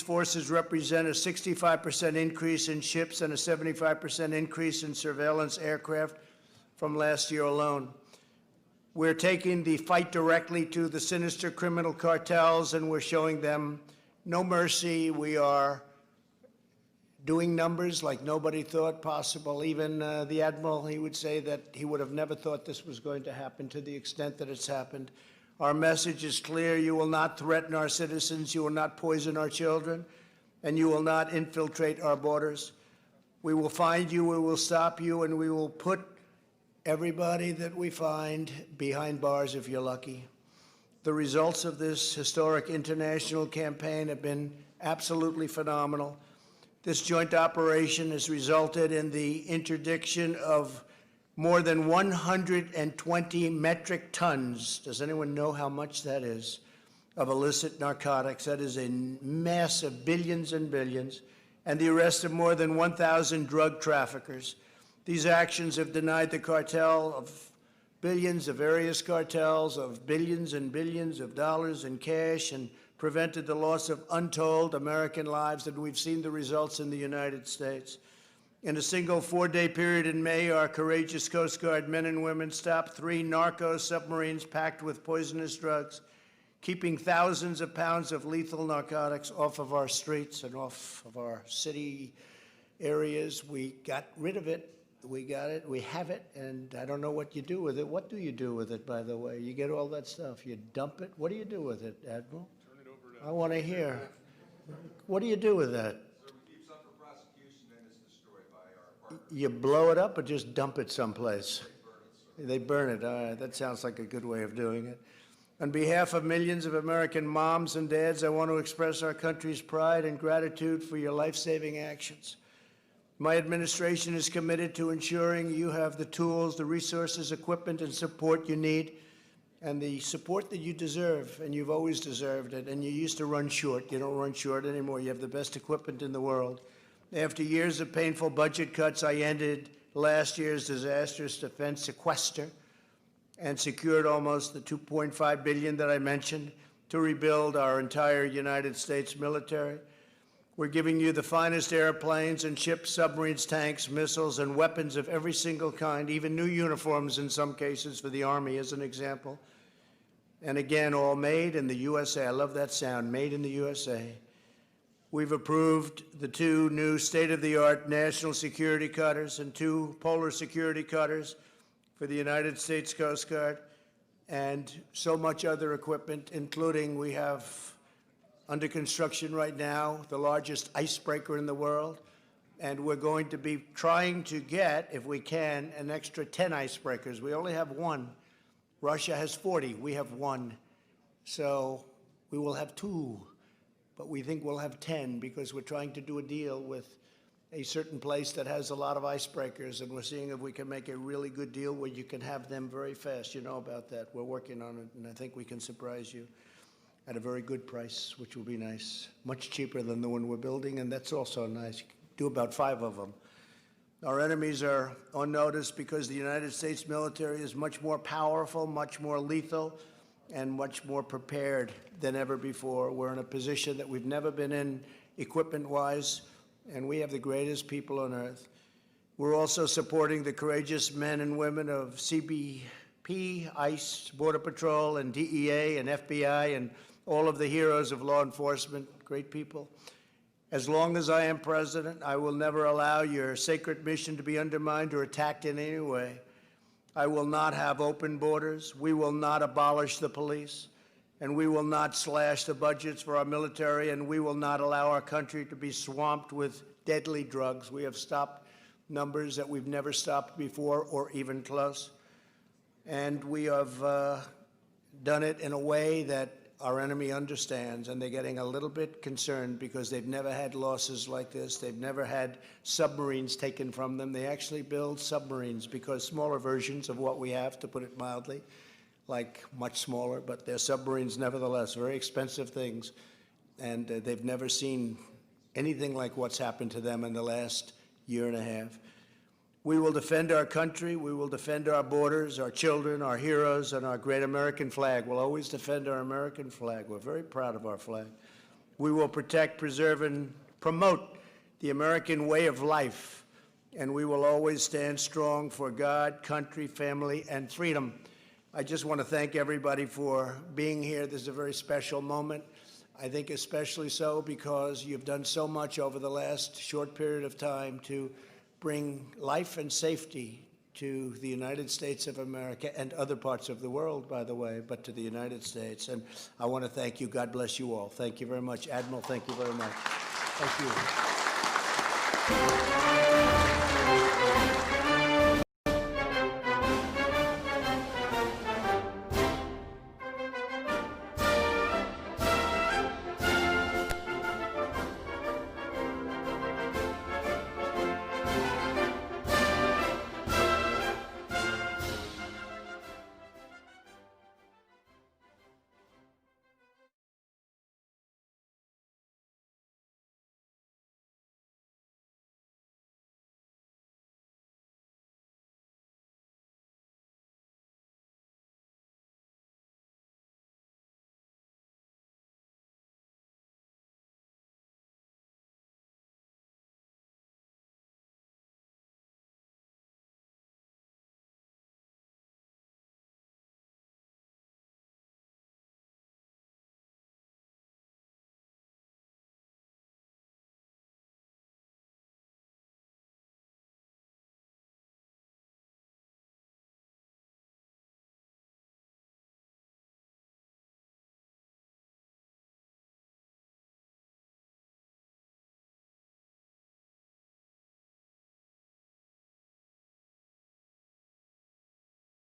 forces represent a 65% increase in ships and a 75% increase in surveillance aircraft from last year alone. We're taking the fight directly to the sinister criminal cartels, and we're showing them no mercy. We are doing numbers like nobody thought possible. Even the Admiral, he would say that he would have never thought this was going to happen to the extent that it's happened. Our message is clear. You will not threaten our citizens. You will not poison our children. And you will not infiltrate our borders. We will find you, we will stop you, and we will put everybody that we find behind bars if you're lucky. The results of this historic international campaign have been absolutely phenomenal. This joint operation has resulted in the interdiction of more than 120 metric tons. Does anyone know how much that is? Of illicit narcotics. That is a mass of billions and billions. And the arrest of more than 1,000 drug traffickers. These actions have denied the cartel of billions, of various cartels, of billions and billions of dollars in cash, and prevented the loss of untold American lives, and we've seen the results in the United States. In a single 4-day period in May, our courageous Coast Guard men and women stopped 3 narco submarines packed with poisonous drugs, keeping thousands of pounds of lethal narcotics off of our streets and off of our city areas. We got rid of it. We got it. We have it. And I don't know what you do with it. What do you do with it, by the way? You get all that stuff. You dump it. What do you do with it, Admiral? Turn it over to I want to hear. What do you do with that? So we keep some for prosecution, then it's destroyed by our partners. You blow it up or just dump it someplace? They burn it. All right. That sounds like a good way of doing it. On behalf of millions of American moms and dads, I want to express our country's pride and gratitude for your life-saving actions. My administration is committed to ensuring you have the tools, the resources, equipment, and support you need, and the support that you deserve, and you've always deserved it, and you used to run short. You don't run short anymore. You have the best equipment in the world. After years of painful budget cuts, I ended last year's disastrous defense sequester and secured almost the $2.5 billion that I mentioned to rebuild our entire United States military. We're giving you the finest airplanes and ships, submarines, tanks, missiles, and weapons of every single kind, even new uniforms in some cases for the Army as an example. And again, all made in the USA. I love that sound, made in the USA. We've approved the 2 new state-of-the-art national security cutters and 2 polar security cutters for the United States Coast Guard, and so much other equipment, including we have under construction right now the largest icebreaker in the world, and we're going to be trying to get, if we can, an extra 10 icebreakers. We only have 1. Russia has 40. We have 1. So we will have 2, but we think we'll have 10 because we're trying to do a deal with a certain place that has a lot of icebreakers, and we're seeing if we can make a really good deal where you can have them very fast. You know about that. We're working on it, and I think we can surprise you at a very good price, which will be nice. Much cheaper than the one we're building, and that's also nice. Do about 5 of them. Our enemies are on notice because the United States military is much more powerful, much more lethal, and much more prepared than ever before. We're in a position that we've never been in equipment-wise, and we have the greatest people on earth. We're also supporting the courageous men and women of CBP, ICE, Border Patrol, and DEA, and FBI, and all of the heroes of law enforcement, great people. As long as I am president, I will never allow your sacred mission to be undermined or attacked in any way. I will not have open borders. We will not abolish the police, and we will not slash the budgets for our military, and we will not allow our country to be swamped with deadly drugs. We have stopped numbers that we've never stopped before or even close. And we have done it in a way that our enemy understands, and they're getting a little bit concerned because they've never had losses like this. They've never had submarines taken from them. They actually build submarines because smaller versions of what we have, to put it mildly, like much smaller, but they're submarines nevertheless, very expensive things. And they've never seen anything like what's happened to them in the last year and a half. We will defend our country. We will defend our borders, our children, our heroes, and our great American flag. We'll always defend our American flag. We're very proud of our flag. We will protect, preserve, and promote the American way of life, and we will always stand strong for God, country, family, and freedom. I just want to thank everybody for being here. This is a very special moment. I think especially so because you've done so much over the last short period of time to bring life and safety to the United States of America and other parts of the world, by the way, but to the United States. And I want to thank you. God bless you all. Thank you very much. Admiral, thank you very much. Thank you.